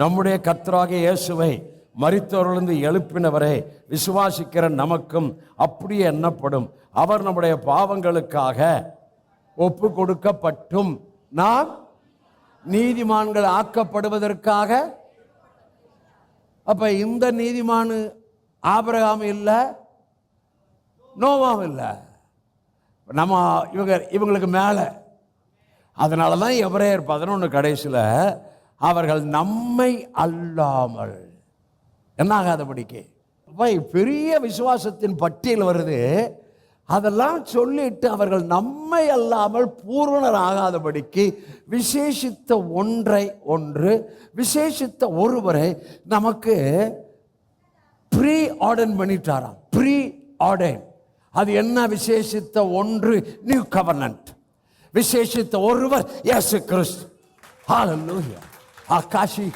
நம்முடைய கர்த்தராகிய இயேசுவை மரித்தோரிலிருந்து எழுப்பினவரை விசுவாசிக்கிற நமக்கும் அப்படியே எண்ணப்படும். அவர் நம்முடைய பாவங்களுக்காக ஒப்பு கொடுக்கப்பட்டும் நாம் நீதிமான்கள் ஆக்கப்படுவதற்காக. அப்ப இந்த நீதிமான் ஆபிரகாம் இல்லை, நோவாவும் இல்லை, நம்ம இவங்களுக்கு மேலே. அதனால தான் எபிரேயர் 11 கடைசியில் அவர்கள் நம்மை அல்லாமல் என்ன ஆகாதபடிக்கு பெரிய விசுவாசத்தின் பட்டியல் வருது. அதெல்லாம் சொல்லிட்டு அவர்கள் நம்மை அல்லாமல் பூரணர் ஆகாதபடிக்கு விசேஷித்த விசேஷித்த ஒருவரை நமக்கு ப்ரீ ஆர்டன் பண்ணிட்டாராம். ப்ரீ ஆர்டன் அது என்ன? விசேஷித்த ஒன்று, நியூ கவர்னன்ட். விசேஷித்த ஒருவர் இயேசு கிறிஸ்து. ஹல்லேலூயா. ஆகாஷி